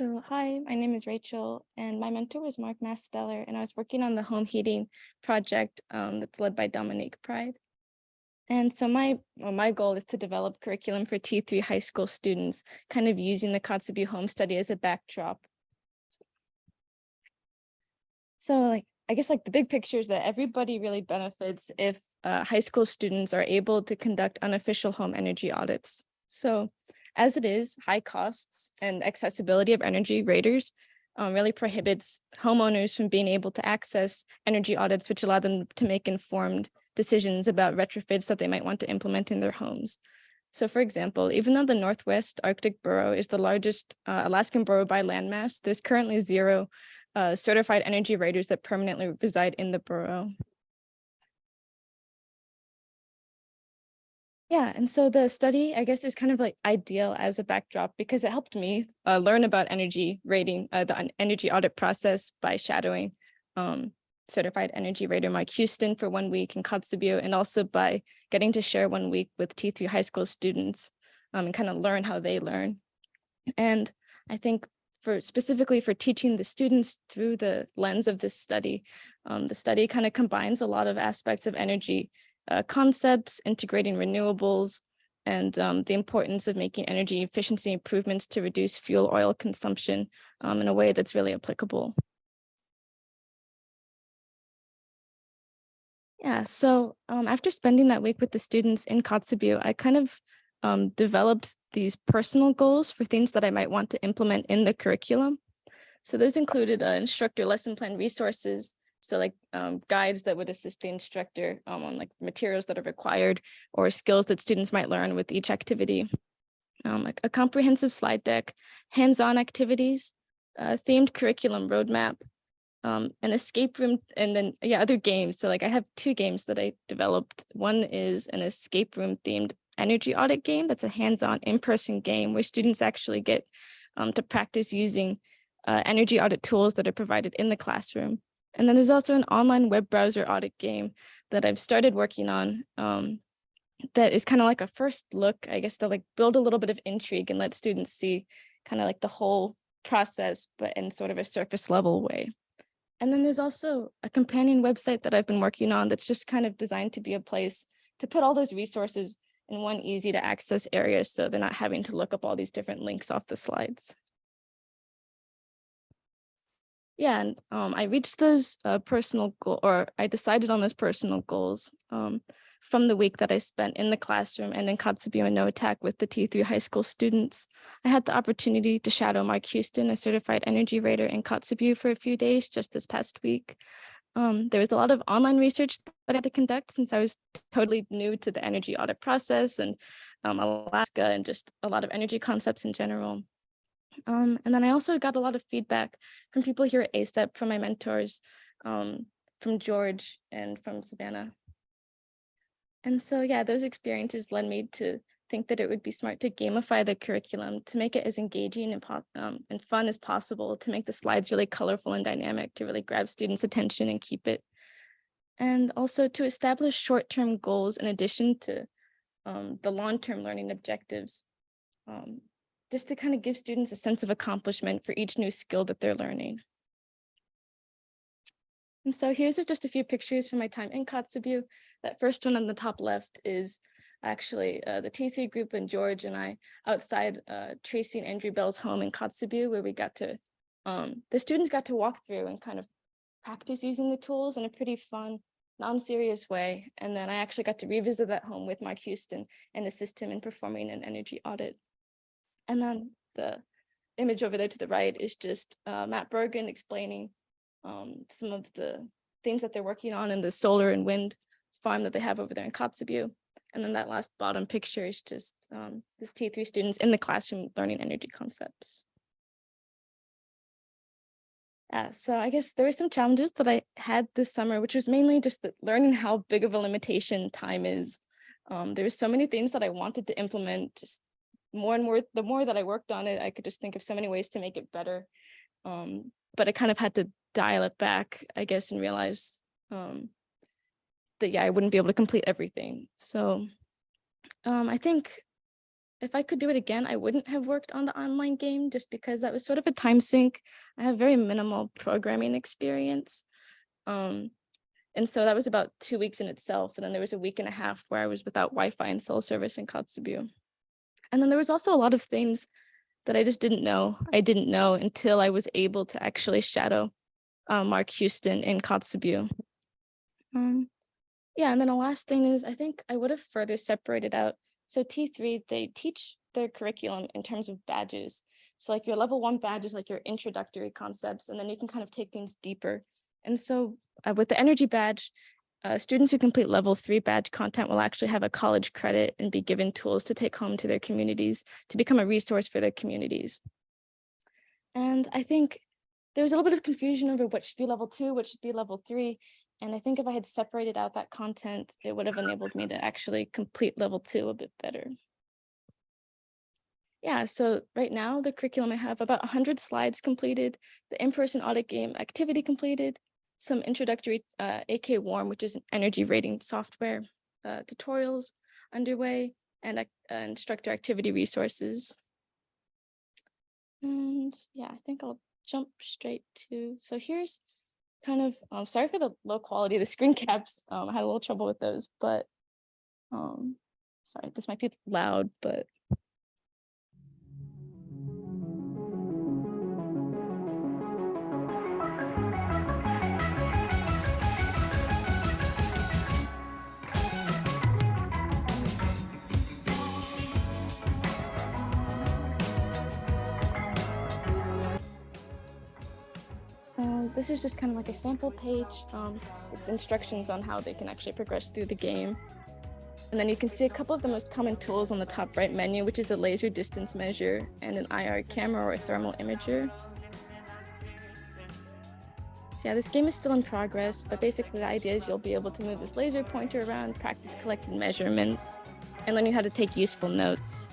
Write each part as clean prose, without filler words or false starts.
So, hi, my name is Rachel, and my mentor was Masteller, and I was working on the home heating project that's led by Dominique Pride. And so my goal is to develop curriculum for T3 high school students, kind of using the Kotzebue home study as a backdrop. So I guess the big picture is that everybody really benefits if high school students are able to conduct unofficial home energy audits. So as it is, high costs and accessibility of energy raters really prohibits homeowners from being able to access energy audits, which allow them to make informed decisions about retrofits that they might want to implement in their homes. So for example, even though the Northwest Arctic Borough is the largest Alaskan borough by landmass, there's currently zero certified energy raters that permanently reside in the borough. Yeah, and so the study, I guess, is kind of ideal as a backdrop because it helped me learn about energy rating, the energy audit process by shadowing certified energy rater Mike Houston for 1 week in Kotzebue, and also by getting to share 1 week with T3 high school students and kind of learn how they learn. And I think specifically for teaching the students through the lens of this study, the study kind of combines a lot of aspects of energy concepts, integrating renewables, and the importance of making energy efficiency improvements to reduce fuel oil consumption in a way that's really applicable. Yeah, so after spending that week with the students in Kotzebue, I kind of developed these personal goals for things that I might want to implement in the curriculum. So those included instructor lesson plan resources, so guides that would assist the instructor on materials that are required or skills that students might learn with each activity, like a comprehensive slide deck, hands-on activities, themed curriculum roadmap, an escape room, and then other games. So I have 2 games that I developed. One is an escape room themed energy audit game that's a hands-on in-person game where students actually get to practice using energy audit tools that are provided in the classroom. And then there's also an online web browser audit game that I've started working on that is kind of like a first look, I guess, to build a little bit of intrigue and let students see kind of the whole process, but in sort of a surface level way. And then there's also a companion website that I've been working on that's just kind of designed to be a place to put all those resources in one easy to access area so they're not having to look up all these different links off the slides. Yeah, and I reached those personal goal, or I decided on those personal goals from the week that I spent in the classroom and in Kotzebue and NOATAC with the T3 high school students. I had the opportunity to shadow Mark Houston, a certified energy rater in Kotzebue for a few days just this past week. There was a lot of online research that I had to conduct since I was totally new to the energy audit process and Alaska and just a lot of energy concepts in general. And then I also got a lot of feedback from people here at ACEP, from my mentors, from George and from Savannah. And so, yeah, those experiences led me to think that it would be smart to gamify the curriculum to make it as engaging and fun as possible, to make the slides really colorful and dynamic, to really grab students' attention and keep it. And also to establish short-term goals in addition to the long-term learning objectives, just to kind of give students a sense of accomplishment for each new skill that they're learning. And so here's just a few pictures from my time in Kotzebue. That first one on the top left is actually the T3 group and George and I outside Tracy and Andrew Bell's home in Kotzebue, where we got to, the students got to walk through and kind of practice using the tools in a pretty fun, non-serious way. And then I actually got to revisit that home with Mark Houston and assist him in performing an energy audit. And then the image over there to the right is just Matt Bergen explaining some of the things that they're working on in the solar and wind farm that they have over there in Kotzebue. And then that last bottom picture is just this T3 students in the classroom learning energy concepts. So I guess there were some challenges that I had this summer, which was mainly just learning how big of a limitation time is. There were so many things that I wanted to implement, just more and more. The more that I worked on it, I could just think of so many ways to make it better. But I kind of had to dial it back, I guess, and realize that, I wouldn't be able to complete everything. So I think if I could do it again, I wouldn't have worked on the online game just because that was sort of a time sink. I have very minimal programming experience. And so that was about 2 weeks in itself. And then there was a week and a half where I was without Wi-Fi and cell service in Kotzebue. And then there was also a lot of things that I just didn't know. I didn't know until I was able to actually shadow Mark Houston in Kotzebue. Yeah, and then the last thing is I think I would have further separated out. So T3, they teach their curriculum in terms of badges. So like your level 1 badge is like your introductory concepts, and then you can kind of take things deeper. And so with the energy badge, students who complete level 3 badge content will actually have a college credit and be given tools to take home to their communities to become a resource for their communities. And I think there was a little bit of confusion over what should be level 2, what should be level 3. And I think if I had separated out that content, it would have enabled me to actually complete level 2 a bit better. Yeah, so right now the curriculum, I have about 100 slides completed, the in-person audit game activity completed, some introductory AK Warm, which is an energy rating software, tutorials underway, and instructor activity resources. And yeah, I think I'll jump straight to, so here's kind of, sorry for the low quality of the screen caps. I had a little trouble with those, but sorry, this might be loud, but. So this is just kind of like a sample page. It's instructions on how they can actually progress through the game. And then you can see a couple of the most common tools on the top right menu, which is a laser distance measure and an IR camera or a thermal imager. So yeah, this game is still in progress, but basically the idea is you'll be able to move this laser pointer around, practice collecting measurements, and learning how to take useful notes.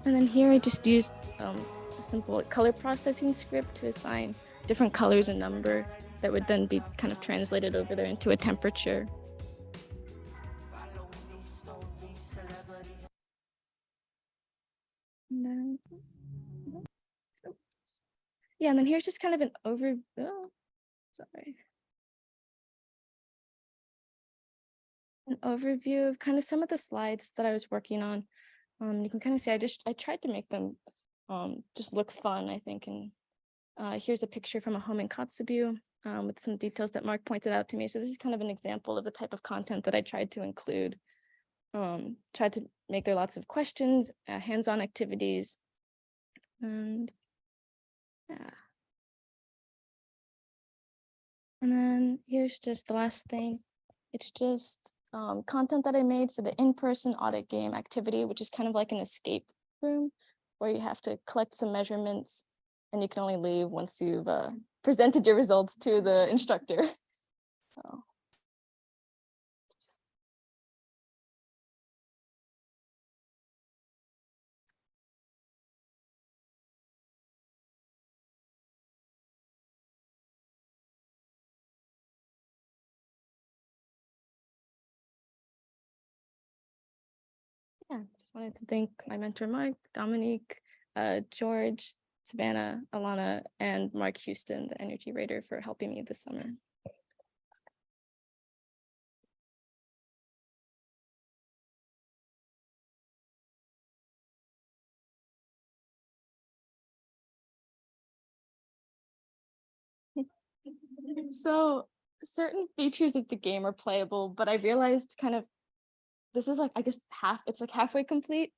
And then here I just used a simple color processing script to assign different colors and number that would then be kind of translated over there into a temperature. And then, yeah, and then here's just kind of an overview. Oh, sorry. An overview of kind of some of the slides that I was working on. You can kind of see I tried to make them just look fun, I think. And here's a picture from a home in Kotzebue with some details that Mark pointed out to me. So this is kind of an example of the type of content that I tried to include. Tried to make there lots of questions, hands-on activities, and yeah. And then here's just the last thing. It's just content that I made for the in-person audit game activity, which is kind of like an escape room where you have to collect some measurements and you can only leave once you've presented your results to the instructor. So. Yeah, just wanted to thank my mentor, Mark, Dominique, George, Savannah, Alana, and Mark Houston, the energy rater, for helping me this summer. So certain features of the game are playable, but I realized kind of this is like, I guess it's like halfway complete.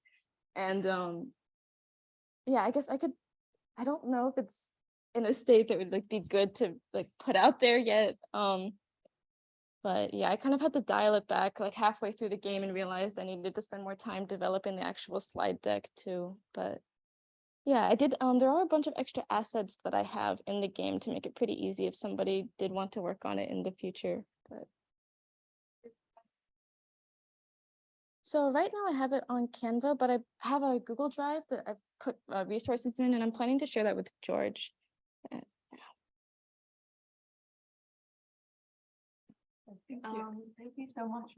And yeah, I guess I don't know if it's in a state that would like be good to like put out there yet. But yeah, I kind of had to dial it back like halfway through the game and realized I needed to spend more time developing the actual slide deck too. But yeah, I did. There are a bunch of extra assets that I have in the game to make it pretty easy if somebody did want to work on it in the future. But So right now I have it on Canva, but I have a Google Drive that I've put resources in, and I'm planning to share that with George. Thank you so much.